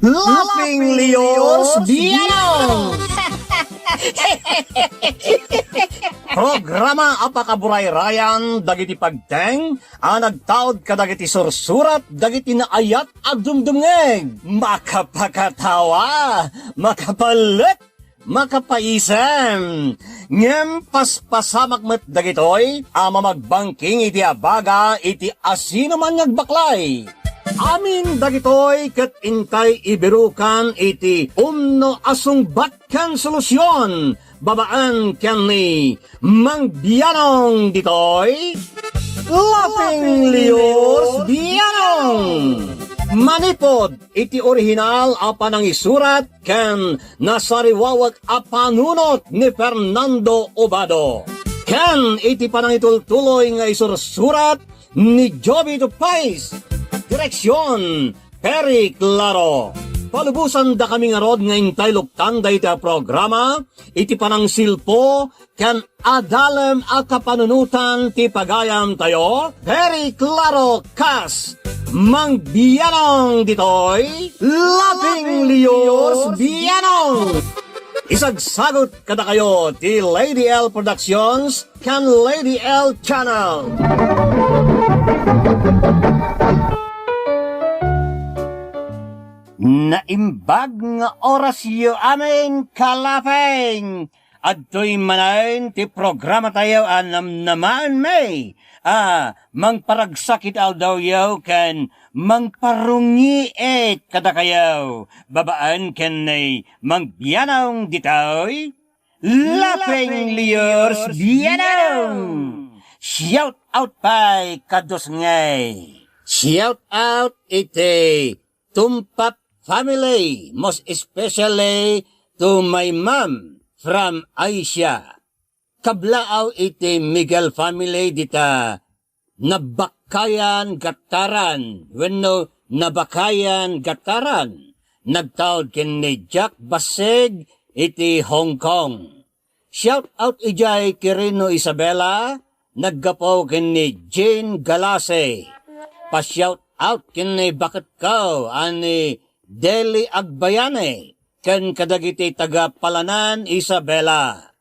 Laughing Leos Bianong! Programa apakaburay rayan dagiti pagteng nagtaod kadagiti sursurat dagiti naayat at dumdumngeg makapakatawa makapalit makapaisem ngem paspasamak met dagitoy mamagbangking iti abaga iti asino man nagbaklay. Amin dagitoy ket intay ibirukan iti umno asungbatkan solusyon babaan ken ni Mang Bianong ditoy Laughing Leos Bianong manipod iti orihinal apan ang isurat ken nasariwawag apanunot ni Fernando Obado ken iti panangitultuloy nga isursurat ni Joby Tupais. Direksyon, Perry Claro. Palubusan da kami nga rod nga intay luktan da iti programa, iti panang silpo, kan adalem a kapanunutan ti pagayam tayo, Perry Claro Kas, Mang Bianong ditoy, Laughing Leos Bianong. Isagsagot kada kayo ti Lady L Productions, kan Lady L Channel. Naimbag nga orasyo amin kalapeng. Adto'y manayin ti programa tayo naman may. Mangparagsakit aldaw yaw kan mangparungi kada kayaw. Babaan ken nay Mang Bianong ditoy. Laughing Leos Bianong. Shout out pa'y kados ngay. Shout out ite Tumpat family, most especially to my mom from Asia. Kablaaw iti Miguel family dita nabakayan gataran. Wenno nabakayan gataran. Nagtaod ken ni Jack Baseg iti Hong Kong. Shout out ijay Kirino Isabela. Naggapaw ken ni Jane Galase. Pa-shout out ken ni Bakit Kao ani Deli Agbayane, ken kadagiti taga Palanan, Isabela.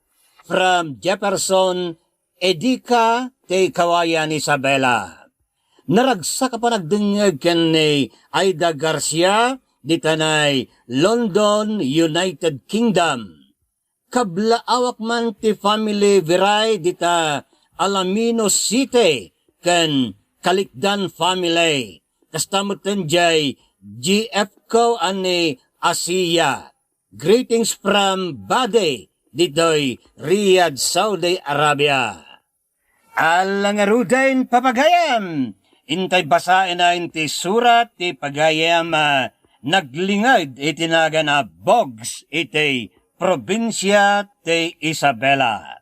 From Jefferson, Edika, te Kawayan, Isabela. Naragsa ka pa nagdingag ken ni Aida Garcia, ditanay London, United Kingdom. Kablaawak man ti family viray dita Alamino City, ken Kalikdan family. Kastamutan jay GF ko ani Asia. Greetings from Bade, ditoy Riyadh, Saudi Arabia. Alangarudain papagayam. Intay basain na inti surat ti pagayam naglingad itinaga na Bogs iti probinsya ti Isabela.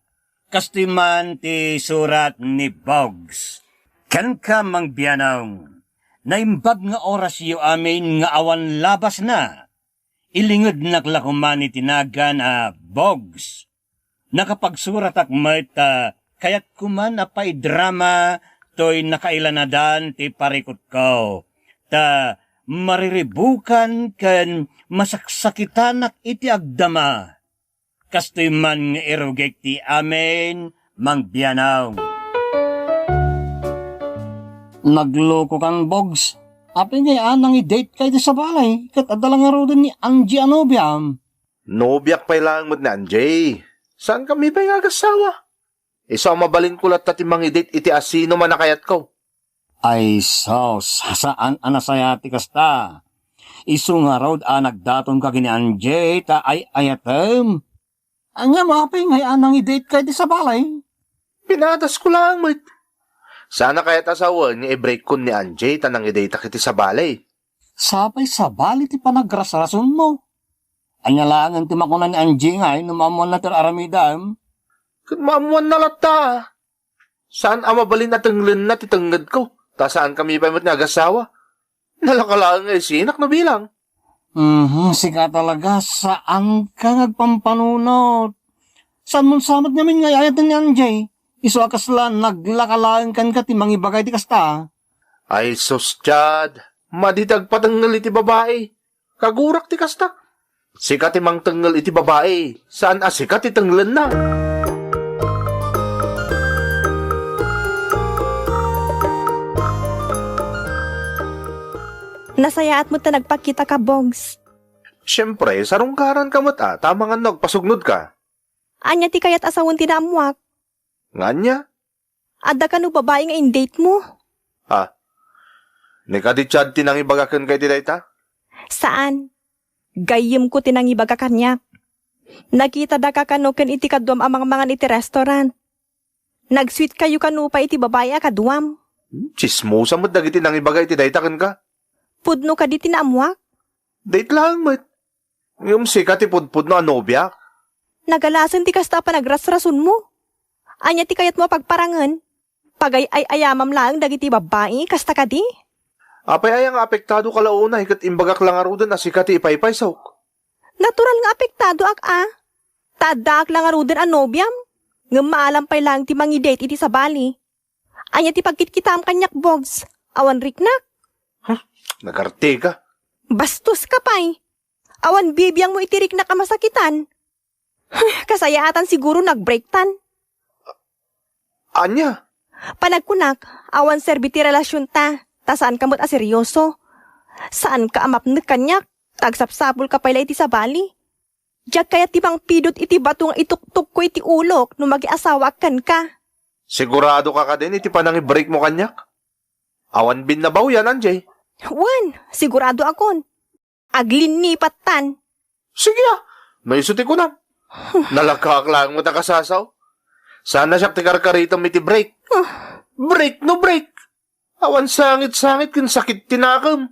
Kastiman ti surat ni Bogs. Kan ka Mang Bianong. Naimbag nga orasyo amin nga awan labas na. Ilingod naklakuman itinagan Bogs. Nakapagsurat akmat kayat kuman apay drama to'y nakailanadan ti parikot ko. Ta mariribukan ken masaksakitan iti agdama. Kastoy man nga irugek ti amin Mang Bianong. Nagloko kang Bogs. Api nga nang i-date kayo sa balay. Kat adala nga rin ni Angie Anobiam. Nobiak pa ilang mo na Angie. Saan kami pa yung agasawa? Isa mabalin ko lahat tatimang i-date iti asino man nakayat ko. Ay sos, saan anasayati kasta? Isu nga road nagdaton ka kini Angie ta ay ayatem. Anya mapi nga nang i-date kayo sa balay. Pinadas ko lang, mate. Sana kaya't asawa ni i-break ko ni Anjay tanang i-data kiti sa balay. Sabay sa balay ti panagrasrason mo. Anyalangan ti makunan ni Anjay nga numamuan na aramidam. Kung mamuan na lata. Saan amabalin na tanglan na titanggad ko? Ta saan kami pa mat nagasawa? Nalakalaan nga sinak na bilang. Sika talaga saan ka nagpampanunot? Saan mong samat namin nga ayat ni Anjay? Iso akaslan naglakalaan kan ka ti mangibagay ti kasta. Ay sos, Chad. Maditag patanggal iti babae. Kagurak ti kasta. Sikat imang tengel iti babae. Saan sikat iti tenglen na? Nasayaat mo ta nagpakita ka, Bogs. Siyempre, sarungkaran ka mo't Tama nga nagpasugnod ka. Anya ti kayat asawon tinamuak. Nga niya? Adda ka no babae nga in-date mo. Nikaditsad tinang ibagakan kay ti dayta? Saan? Gayem ko tinangibaga kanya. Nakita da ka kano ken iti kaduam amang mangan iti restaurant. Nag-sweet kayo kano pa iti babae a kaduam. Chismosa mo't dagiti nang ibagay ti dayta kan ka? Pudno ka di tinamuak. Date lang mo't. Yung sikat ti pudpud no anobya. Nagalasan ti kasta pa nagrasrason mo. Anya ti kayat mo pagparangan. Pagay ay ayamam lang dagiti babae kasta ka di. Apay ayang apektado ka launa hikat imbagak lang arudan sikat ti ipaypay sok. Natural nga apektado Tadak lang arudan a nobyam. Ngam maalampay lang ti mangi-date iti sa bali. Anya ti pagkitkitam kanyak, Bogs. Awan riknak. Nagarte ka. Bastos ka pa'y. Awan bibiyang mo itirik na kamasakitan. Kasayaatan siguro nag-breaktan. Anya? Panagkunak, awan serbiti relasyon ta. Ta saan ka mo't aseryoso? Saan ka amapnek kanyak? Tagsapsapul ka pala iti sa bali. Diyak kaya tibang pidot iti batong ituktuk ko iti ulok no mag-asawa kan ka. Sigurado ka din iti panang i-break mo kanyak? Awan bin na baw yan, Anjay. Wan, sigurado akon. Aglin ni patan. Sige naisuti ko na. Nalakak lang mo ta kasasaw. Sana siya tikarkarito miti break. Break no break. Awan sangit-sangit kin sakit tinakam.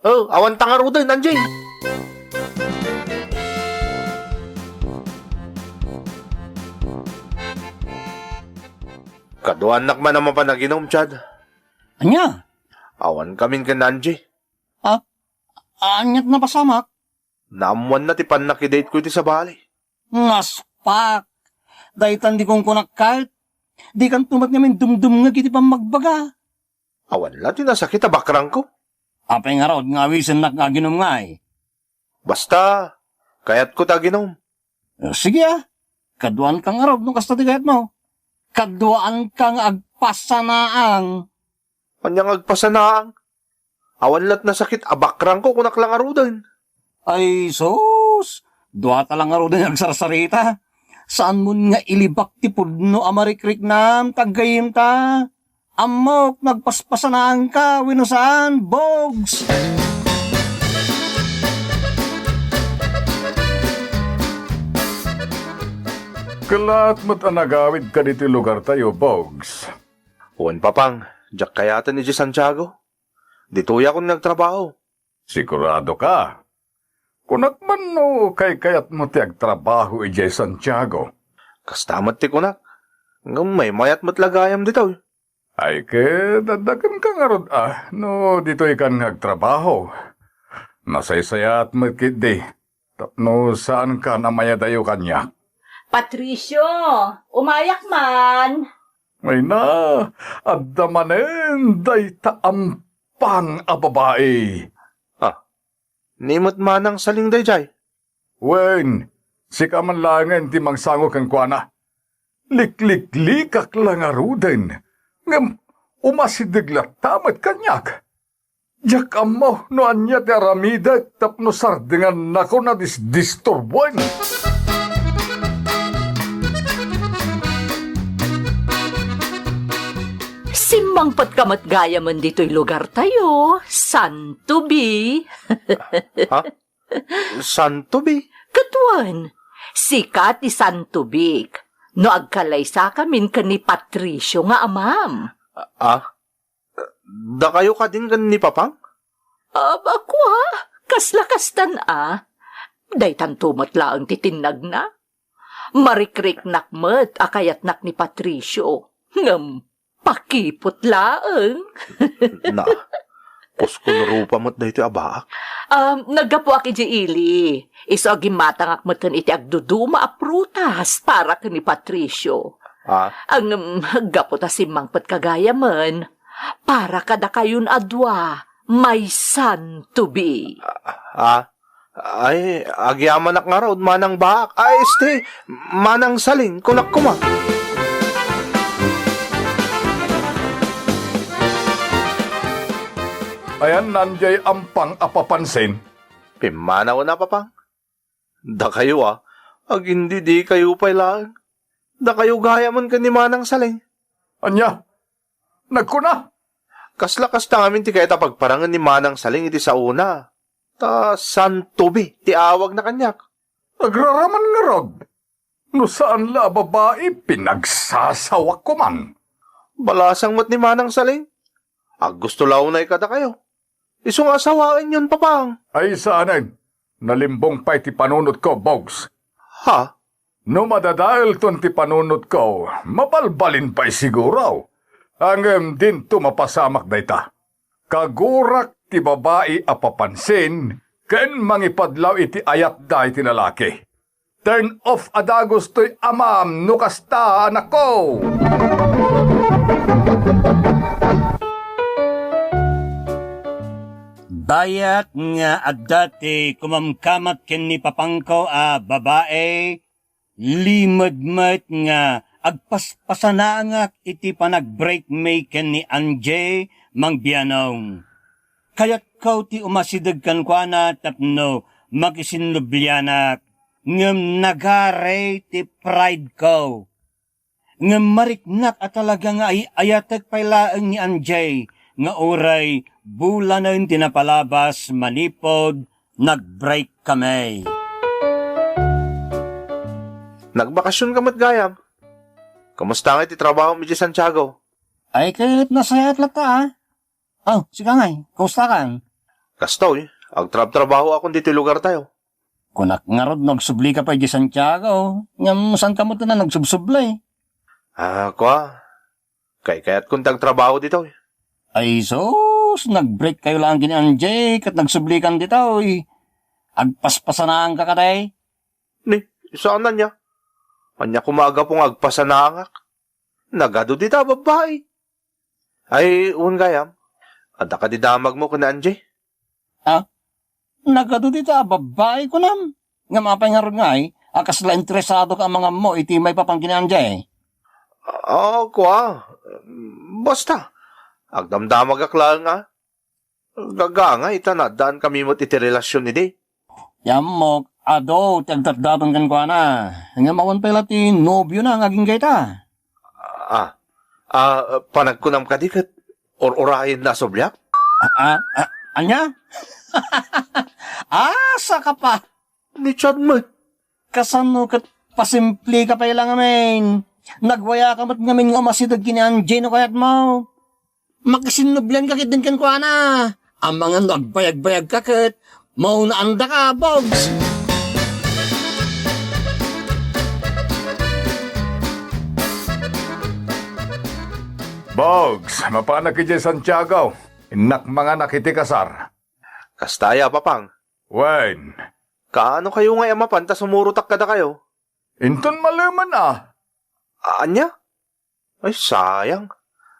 Awan tangarudan, Anjay. Kaduanak man naman pa naginom, Chad. Anya? Awan kamin ka, Anjay. Anyat na pasamak? Naamuan na ti panakidate ko iti sa bali. Ngaspak. Daytan di kong kunakalt. Di kan tumat namin dumdum nga kiti pang magbaga. Awan la tinasakit a bakrang ko. Apay nga raw, nga wisin na nga ginom nga eh. Basta, kayat ko ta ginom. Sige kaduan kang araw nung kasta di kayat mo. Kaduan kang agpasanaang. Kanyang agpasanaang. Awan lat na sakit a bakrang ko kunak lang arudan. Ay sus, duwata lang araw din agsarsarita. Saan mo nga ilibak ti pudno amarikrik nam, taggayim ta. Amok, nagpaspasanaan ka, winusan, Bogs! Kalat mo't anagawid ka dito lugar tayo, Bogs. Uwan papang, jak kayatan ni G. Santiago. Ditoy akong nagtrabaho. Sigurado ka. Kunak man no kay kayat mo ti agtrabaho ijay Santiago. Kastamat ti kunak. May mayat mo't lagayam dito. Ay ke, dadagan ka nga rod no dito ikan nagtrabaho. Nasaysayat mo kidi. Tapno saan ka namayadayo kanya? Patricio, umayak man. May na, adamanen day taampang a babae. Nimot manang saling dayjay. Wen, si kamanlangan ti mangsango kang kuana. Likliklikak lang aruden. Ngam, umasidiglat tamat kanyak. Jak mo, no anya ti aramida, tapno sardingan nako na disturbuan. Simmangpat kamat gaya man dito'y lugar tayo. Santubi. Santubi? Katuan, sikat ti Santubik. No agkalaysa kamin ka ni Patricio nga amam. Da kayo ka din kan ni papang? Ako kaslakastan Daytan tumot laang titinag na. Marikrik nakmet akayat nak ni Patricio. Ngam, pakipot laang. Na, puskon rupa mo't da ito abaak. Nagapo aki di ili. Iso agimatang akmatan iti agduduma a prutas para ka ni Patricio. Ang gapo ta simangpat kagaya man. Para kada kayon adwa, may son to be. Ay, agyaman nga raw, manang bahak. Ay, manang saling, kunak kuma. Ayan nanjay ampang apapansin. Pimanaw na papang. Da kayo ag hindi di kayo pailaan. Da kayo gaya man ka ni manang saling. Anya, nagkuna. Kaslakas ta ngamin ti kaya pagparangan ni manang saling iti sa una. Ta santubi, ti awag na kanyak. Nagraraman nga rag. No saan la babae pinagsasawak ko man. Balasang mat ni manang saling. Ag gusto law na ikada kayo. Isong asawain yun, papang. Ay saanin, nalimbong pa iti panunot ko, Bogs. Ha? No madadahil ton ti panunot ko, mapalbalin pa'y siguro. Ang din tumapasamak dayta. Kagurak ti babae apapansin, ken mangipadlaw iti ayat da iti lalaki. Turn off adagos to'y amam, no kasta, anak ko! Bayat nga at dati kumamkamat ken ni papangko babae, limadmat nga agpaspasanaangak iti panag-break may ken ni Anje mangbianong. Kayat kaw ti umasidag kan kwa na tapno makisinlublyanak, ngem nagare ti pride ko. Ngem mariknak at talaga nga ayatek pailaang ni Anje, nga oray bulanan tinapalabas manipod, nag-break kami. Nagbakasyon ka mat gayam. Kamusta nga iti trabaho mi di Santiago? Ay kahit nasayat lata Oh, sige ngay, kamusta kan? Kastoy, agtrabaho akong dito lugar tayo. Kunak nga rod nagsubli ka pa di Santiago, ngam saan ka mo na nagsubsublay? Kwa. Kaya't kung tagtrabaho dito. Ay sos, nag-break kayo lang kini Anjay, kat nagsublikan dito, agpaspasanaan ka katay. Ni, saan na niya? Anya kumaga pong agpasanangak. Nagado dita, babae. Ay, gayam. Ada ka didamag mo kuna Anjay? Nagado dito, babae ko nam. Nga mapay nga ron nga akasla interesado ka mga mo, iti may papang kini Anjay. Kwa. Basta. Agdamdamag akla nga. Gaga nga, itanadaan kami mo't iti relasyon ni di. Yamok, ado, tagtatdatong kan kwa na. Nga mawan pala ti nobyo na ang aging gaita. Panagkunam ka di kat or-orahin na soblyak? Anya? Asa ka pa? Ni Chad mo. Kasano kat pasimpli ka pa ilang amin. Nagwaya ka mat ngamin nga masidag kini Anjay no kayat mo. Magkasinublan ka kit din kan kwa na. Ang mga nagbayag-bayag ka kit, maunaanda ka, Bogs. Bogs, mapana kiti Santiago. Inak mga nakiti kasar. Kastaya, papang. Wen, Kaano kayo nga amapanta sumurutak kada kayo? inton malaman Anya? Ay, sayang.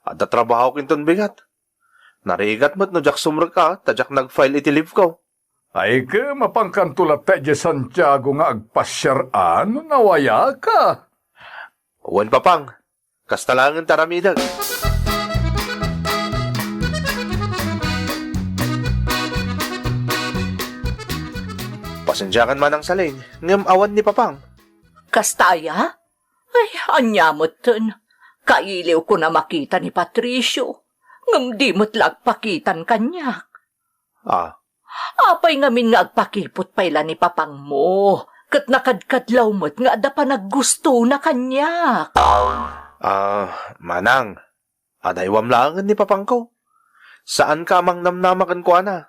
Ada trabaho kinton bigat. Narigat mo't no jak sumra ka, tadyak nag-file iti leave ko. Ay ka, mapangkantulat tayo Santiago nga agpasyaraan, nawaya ka. Uwan papang. Kastalangan taramidag. Pasensyakan man ang salin, ngam awan ni papang. Kastaya? Ay, anyamot ton. Kailiw ko na makita ni Patricio. Ngam di mo't lagpakitan kanyak. Apay ngamin nga agpakipot paila ni papang mo. Kat nakadkadlaw mo't nga ada pa naggusto na kanyak. Manang. Adaywam langan ni papang ko. Saan ka mang namnamakan ko, ana?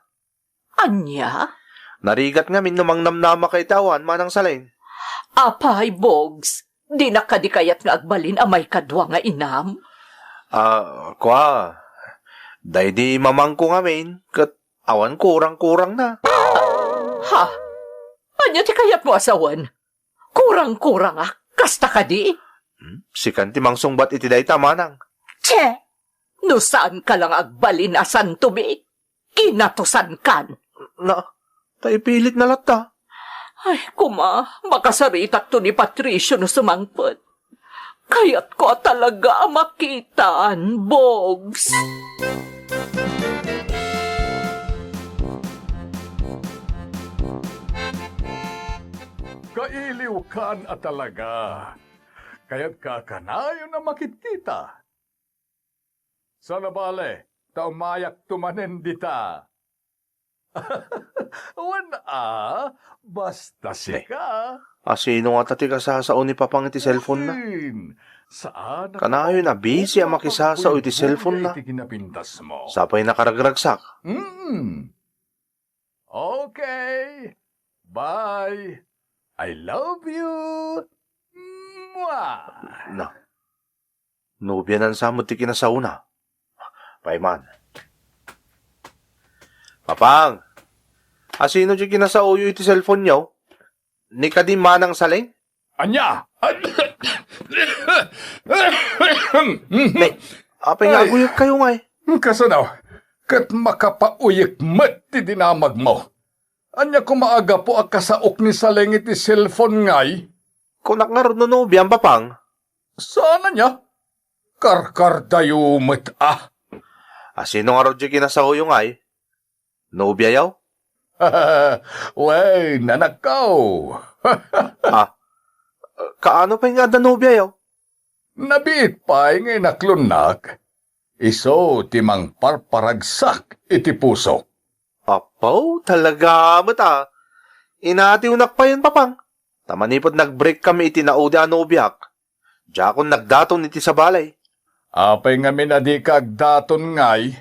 Anya? Narigat nga min namang namnama kay tawan, manang salin. Apay, Bogs. Di na kadikayat nga agbalin amay kadwa nga inam. Kwa. Day di mamang ko ngamin, kat awan kurang-kurang na. Ha? Anya ti kayat mo asawan? Kurang-kurang kasta ka di? Sikan ti mangsungbat iti dayta, manang. Che! No saan ka lang agbalin asan tumi? Kinatusan kan. Ipilit na lata. Ay, makasaritak to ni Patricio na sumangpot. Kaya't ko talaga makitaan, Bogs. Kailiw kan at talaga. Kaya't kakanayon na makikita. Sa nabale, taumayak tumanen dita. Basta sika. Sino nga tati kasasao ni papang iti cellphone na? Saan? Kanayo na busy ang makisasao iti cellphone na. Sapay nakaragragsak. Okay. Bye. I love you. Mwah. Na. Nobya nan samot ti kinasauna. Paiman. Papang, sino di kinasauyo iti cellphone niyo? Ni kadi manang saling? Anya! Apay nga aguyag kayo nga eh. Kasanaw, kat makapauyik mat ti dinamag mo. Anya kumaaga po ang kasaok ni saling iti cellphone ngay? Kunak nga rin no biyan papang. Sana niya? Karkar tayo mat Sino nga rin di kinasauyo nga eh? Nobya yaw? Wey, nanakaw. Kaano pa nga da nobya yaw? Nabiit pa ngay naklunak. Iso timang parparagsak iti puso. Apaw, talaga mata. Inatiunak pa yan papang. Tamanipod nag-break kami iti naude anobyak. Diyakon nagdaton iti sa balay. Apay nga minadi kagdaton ngay.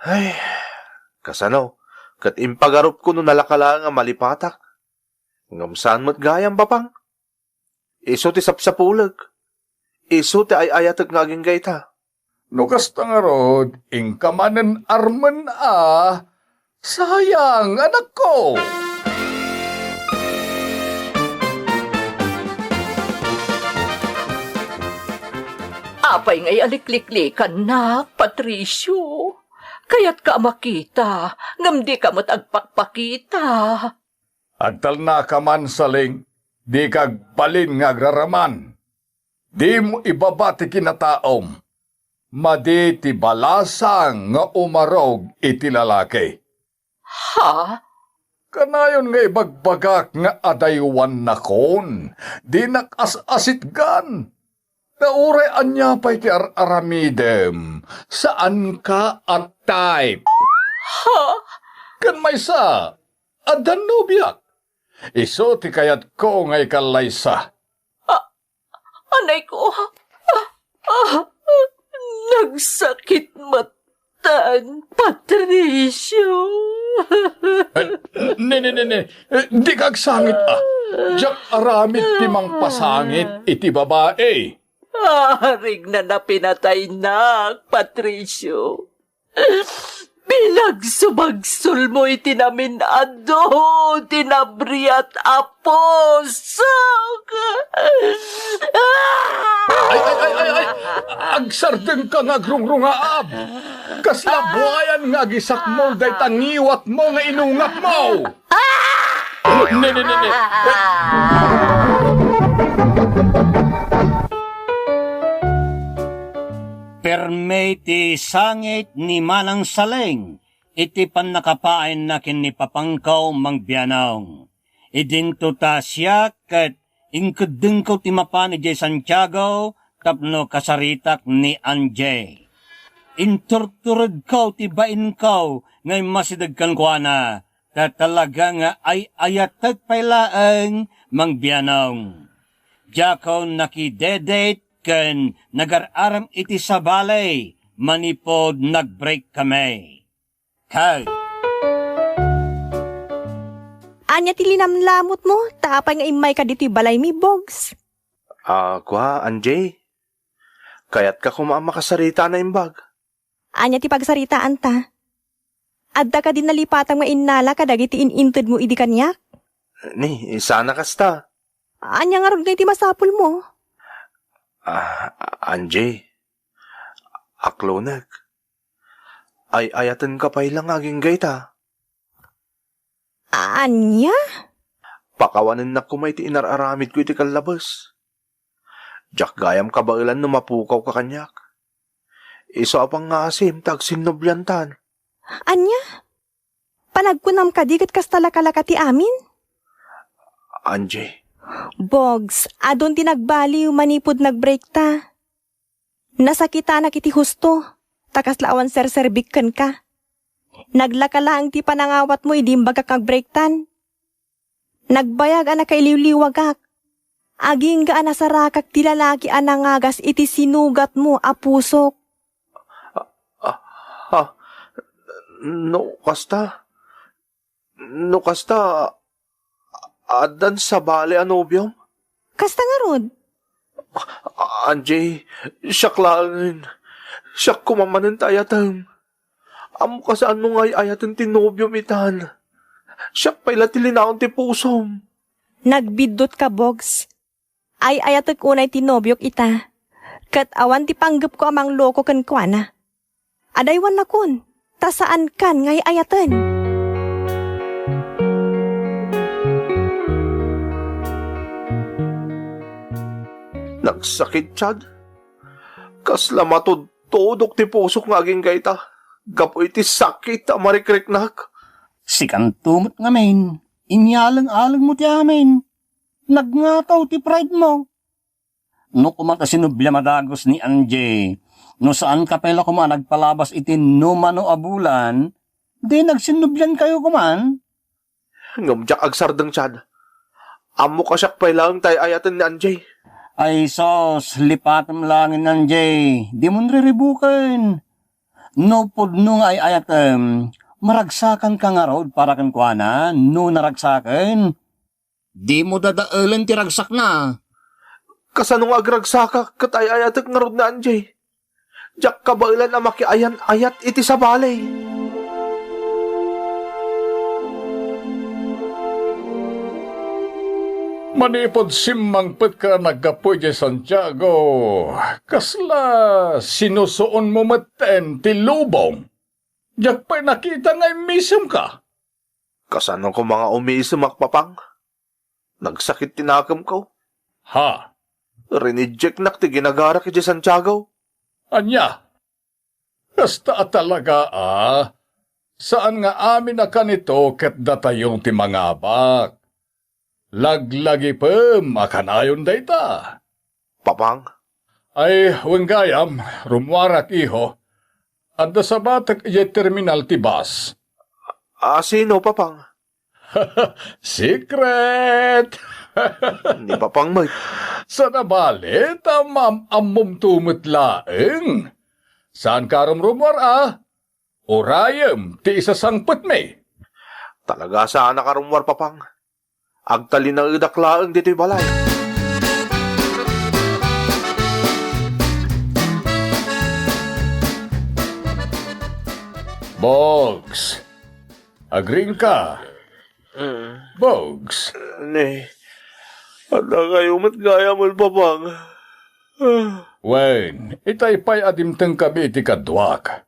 Ay, kasano? Kat impagarup ko no nalakala nga malipatak. Ngamsaan mo't gayang papang. Iso ti sapsapulag. Iso ti ayayatag nga aging gayta. No kasta nga rod, ingkamanen arman sayang anak ko. Apay ngay alikliklikan na, Patricio. Kaya't ka makita, ngam di ka mo't agpakpakita. Agtal na ka man saling, di kagbalin nga agraraman. Di mo ibabati kinataom. Madi ti balasang nga umarog iti lalaki. Ha? Kanayon nga ibagbagak nga adaywan na kon, di nakas-asit gan. Nauray anya pa iti aramidem, saan ka at type? Ha? Kan may sa, adan nubiyak. Iso ti kayat ko ngay kalaysa. Anay ko, nagsakit matan, Patricio. Ne, di kagsangit Diyak aramid timang pasangit iti babae. Haring na napinatay na, Patricio. Bilagsubagsul mo itinamin tinabriat aposak. Ay! Agsardeng ka nga grungrungaab. Kaslabuayan nga gisak mo day tangiwat mo nga inungap mo. Ne. Perme ti sangit ni manang saling, iti pan nakapain na kin ni papangkaw mangbianaw. Idinto ta siya kat ingkudeng ko ti mapan ni Jay Santiago tapno kasaritak ni Anjay. Inturturad ko ti bain ko ngay masidag kan kwa na, talaga nga ay ayatag pailaang mangbianaw. Diyakaw nakidedate ken nagararam iti sa balay, manipod nag-break kami. Kay! Anya ti linamlamot mo, tapay nga imay ka dito balay mi, Bogs. Kwa, Anjay. Kaya't ka makasarita na imbag. Anya ti pagsaritaan ta. Adda ka din nalipatang mainala ka dagiti inintod mo idi kanyak. Ni, sana kasta. Anya nga ron ti masapul mo. Anjay, aklonag. Ay ayatan ka pa ilang aging gayta. Anya? Pakawanan na kumay ti inararamid ko iti kalabas. Jak gayam kabailan na mapukaw ka kanyak. Iso apang ngasim tag sinubyantan. Anya? Panagkunam ka di kat kastalaka ti amin? Anjay, Bogs, adon tinagbaliw manipod nagbreak ta. Nasakita na kiti husto, takas laawan serserbikan ka. Naglakalaang ti panangawat mo idimbaga kag breaktan. Nagbayag anak kay liwliwagak. Aging ga anasarakak ti lalaki anangagas iti sinugat mo apusok. No kasta, adan sa bale anobyom? Kasta nga rod. Anjay, siyak lang. Siyak kumamanan tayatam. Amo ka saan mo nga'y ayatan tinobyom itan. Siyak pa'y latilinaon ti pusom. Nagbidot ka, Bogs. Ay ayatek unay tinobyok ita. Kat awan ti panggap ko amang loko kan kuana. Adaywan na kun, tasaan kan ngay ayatan. Nagsakit, Chad. Kasla matudtodok ti pusok nga aging gaita. Gapo iti sakit a marikriknak. Sikantumot ngamin. Inyalang-alang mo ti amin. Nagnataw ti pride mo. No kumata sinubya madagos ni Anjay. No saan kapela kuma nagpalabas iti numano abulan. Di nagsinubyan kayo kuman. Ngamjak agsardang, Chad. Amo ka siyak pa'y lang tayo ayatan ni Anjay. Ay sos, lipatam langin Anjay. Di mo nriribukan. No pudno nga ay ayatem. Maragsakan ka nga rod para kan kuana. No naragsakan. Di mo dadaalan ti ragsak na. Kasanong agragsaka katay ayatak nga rod na Anjay. Jak kabailan na makiayan ayat iti sa balay. Manipod simmangpet ka naggapoy di Santiago. Kasla sinusuon mo maten ti lubong. Diyak pa'y nakita nga'y misum ka. Kasanong ko mga umiisim akpapang. Nagsakit tinakam ko. Ha? Rinijek nak ti ginagarak iti Santiago. Anya? Kasta talaga Saan nga amin na kanito ket datayong ti mga abak? Laglagi pem akanayon dayta. Papang, Ay, wenggayam, rumwarak iho. Adda sa batak iya terminal ti bus. sino papang? Secret! Ni papang may. Sa nabalit, amom tumot laeng. Saan ka rumrumwar Urayam, ti isa sangput me. Talaga saan nakarumwar papang. Agtali na idaklaan dito'y balay. Bogs, agring ka. Bogs, Ne, ada kayo matgaya mo papang. wen, itay pa'y adimteng kabi ti kadwak.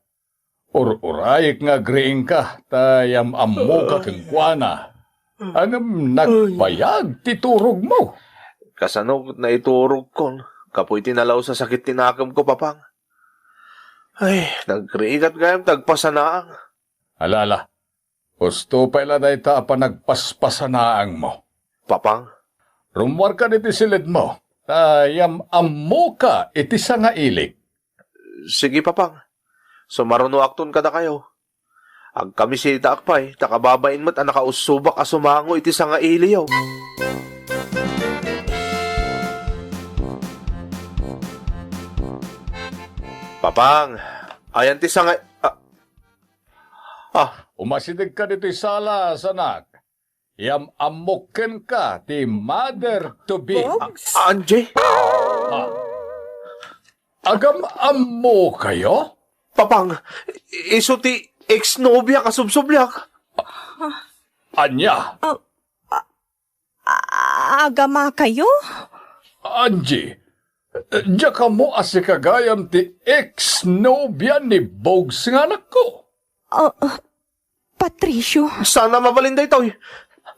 Urayik nga agring ka, tayam ammo ka kengkwana. Anam nagbayag ti turog mo. Kasanog na iturog kon. Kapoy tinalaw sa sakit tinakam ko papang. Ay, nagkriigat gayam tagpasanaang. Alala, gusto pa ila dahi ta pa nagpaspasanaang mo. Papang, Rumwar ka niti silid mo, tayam ammo ka iti sa nga ilik. sige papang. Sumaruno akton ka na kayo. Ag kami si Takpay, takababain mo't ang nakausubak asumango iti sa nga iliyaw. Papang, ayan ti sa nga... Umasidig ka dito sala, sanak. Yam amukin ka ti mother to be. Anjay? Agam ammo kayo? Papang, iso ti ex-nobya kasubsubyak. Anya? Agama kayo? Anji, diya ka mo asikagayam ti ex-nobya ni Bogs nga anak ko. Patricio. Sana mabalin day toy.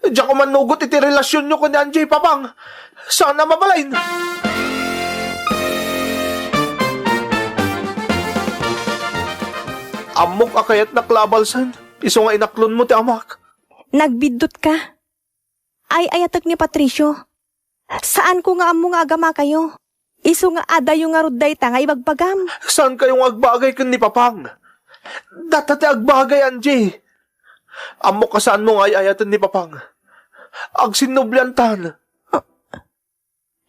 Diyan ko manugot iti relasyon nyo ko ni Anjay Papang. Sana mabalin. Amok akayat naklabalsan. Iso nga inaklon mo ti amak. Nagbidot ka. Ay ayatag ni Patricio. Saan ko nga amo nga agama kayo? Iso nga adayo nga ruday ta nga ibagbagam. Saan kayong agbagay kun ni Papang? Datate agbagay, Anjay. Amok ka saan mo nga ayatan ni Papang. Agsinublantan.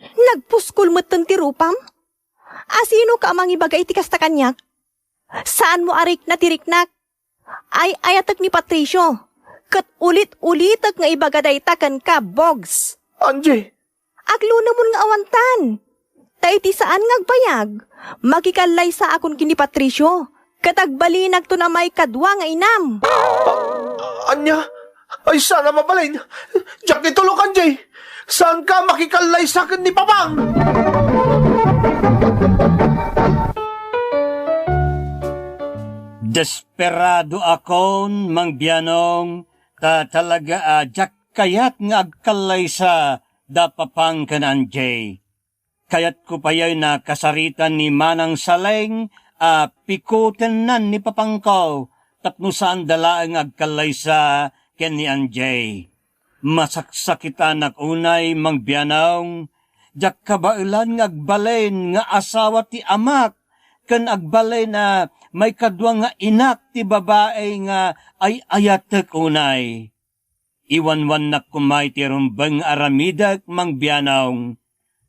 Nagpuskol mo ti rupam? Asino ka amang ibagay ti kasta kanyak? Saan mo arik na tiriknak? Ay ayatag ni Patricio. Kat ulit-ulitag nga ibagaday takan ka, Bogs. Anjay. Aglo namon nga awantan. Taiti saan nga agbayag? Magikalay sa akon kini Patricio. Katagbalinag to na may kadwa nga inam. Anya? Ay sana mabalin. Diyak itulok, Anjay. Saan ka makikalay sa akin ni Papang? Desperado akon, Mang Bianong, talaga jak kayat nga agkalay sa dapapang kan Anjay. Kayat ko payay na kasaritan ni Manang Saleng, pikutin nan ni Papangkaw, tapno saan dalaang agkalay sa ken ni Anjay. Masaksakitan ak unay, Mang Bianong, jak kabailan nga agbalen nga asawa ti amak, kan agbalay na may kadwa nga inak ti babae nga ay ayatek unay. Iwanwan na kumay ti rumbang aramidak, Mang Bianong.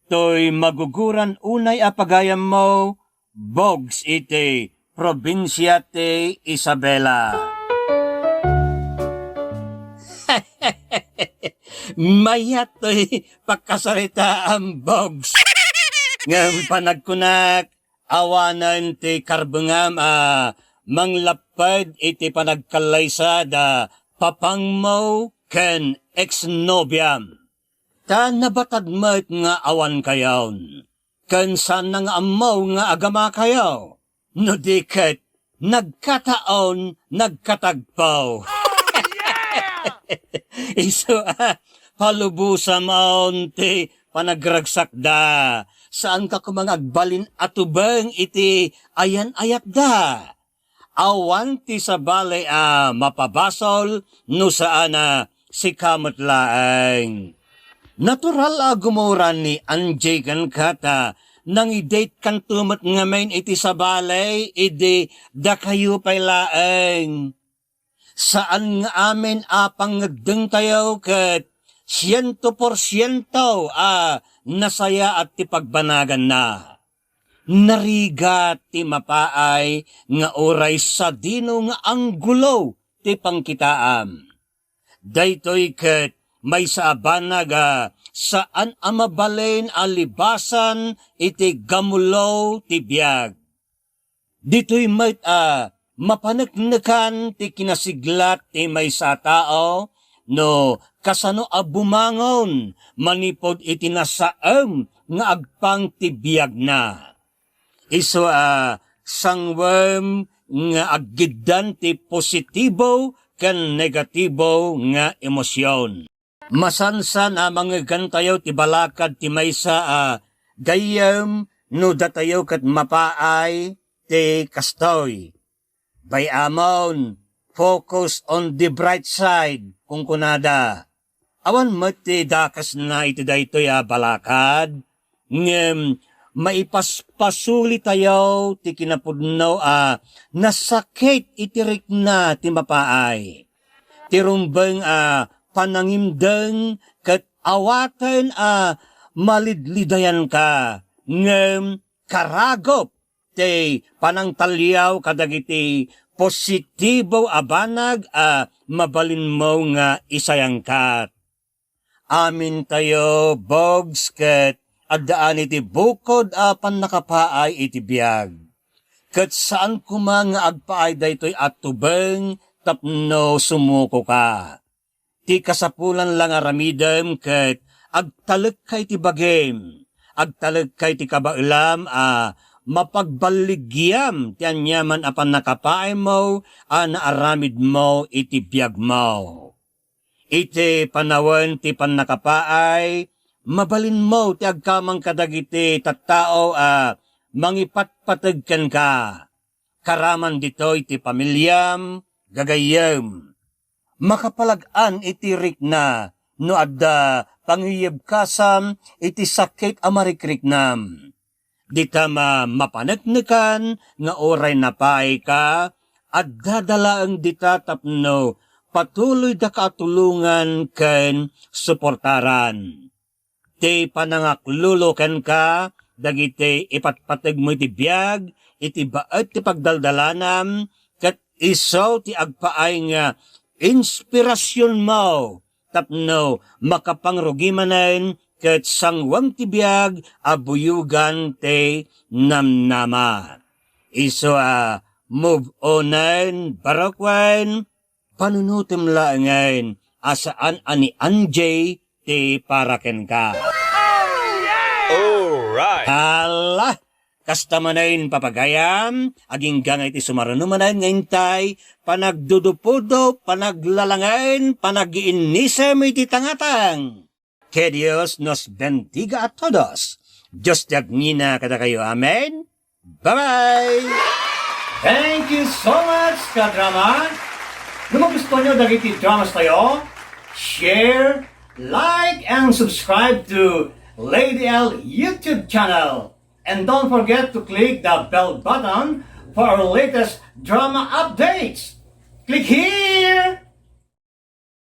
To'y maguguran unay apagayam mo, Bogs iti, probinsya ti Isabela. Mayat to'y pagkasarita ang Bogs. Ngam panagkunak, awanan ti karbengam manglapad iti panagkalaysada Papang mo ken ex-nobyam. Ta nabatad mo't nga awan kayaw. Ken saan nga amaw nga agama kayaw. No diket nagkataon nagkatagpaw. Iso palubusan maon ti panagragsak da. Saan ka kumang agbalin atubeng iti ayan-ayat da. Awan ti sa balay mapabasol no saan si kamot laeng. Natural gumuran ni Anjay kan kata nang i-date kan tumot nga main iti sa balay idi da kayo pay laeng. Saan nga amin pangagdeng tayo ket 100% nasaya at ti pagbanagan na. Nariga ti mapaay nga oray sa dino nga anggulo ti pangkitaam. Daytoy ket may sa abanag saan amabalen alibasan iti gamulo ti biag. Dito'y may mapanagnakan ti kinasiglat ti may sa tao no kasano bumangon manipod iti nasaem nga agpang ti biag na. Iso sangwem nga aggiddan ti positibo ken negatibo nga emosyon. Masansan mga gantayo ti balakad ti maysa gayem no datayo ket mapaay ti kastoy. Bayamon, focus on the bright side kung kunada. Awan mati dakas na iti daytoy balakad ngem maipaspasuli tayo ti kinapudno nasakit itirik na ti mapaay. Ti rumbeng panangimdeng ket awaten malidlidayan ka ngem karagop ti panangtalyaw kadagiti positibo abanag mabalin mo nga isayangkat. Amin tayo Bogs ket addaan iti bukod pan nakapaay iti biag. Ket saan kuma nga agpaay daytoy atubeng tapno sumuko ka. Ti kasapulan lang aramidem ket agtalek kay ti bagem. Agtalek kay ti kabailam mapagbaligyam tiyan yaman apan nakapaay mo, naaramid mo iti biyag mo. Iti panawan ti pannakapaay, mabalin mo ti agkamang kadagiti tattao mangipatpatagkan ka. Karaman dito iti pamilyam, gagayam. Makapalag-an iti rikna, no adda pangiyabkasam iti sakit amarikrik-riknam. Dita mapanagnikan nga oray napaay ka, at dadalaang dita tapno patuloy da katulungan ken suportaran. Ti panangaklulukan ka, dagiti ipatpatag mo iti biyag, iti baet ti pagdaldalanam, kat iso ti agpaay nga inspirasyon mo, tapno makapangrugimanen, kat sangwang ti biyag, abuyugan ti namnama. Iso move onen, barokwen, panunutim laangain, asaan ani Anjay ti paraken ka. Alright! Hala! Kasta manayin papagayam, aging gangay ti sumarunumanayin ngayntay, panagdudupudo, panaglalangain, panagiinisem iti tangatang. Que Dios nos bendiga a todos. Diyos dagnina kada kayo. Amen? Bye-bye! Thank you so much, kadrama! Kung magustuhan nyo dagiti dramas tayo, share, like, and subscribe to Lady L YouTube channel. And don't forget to click the bell button for our latest drama updates. Click here!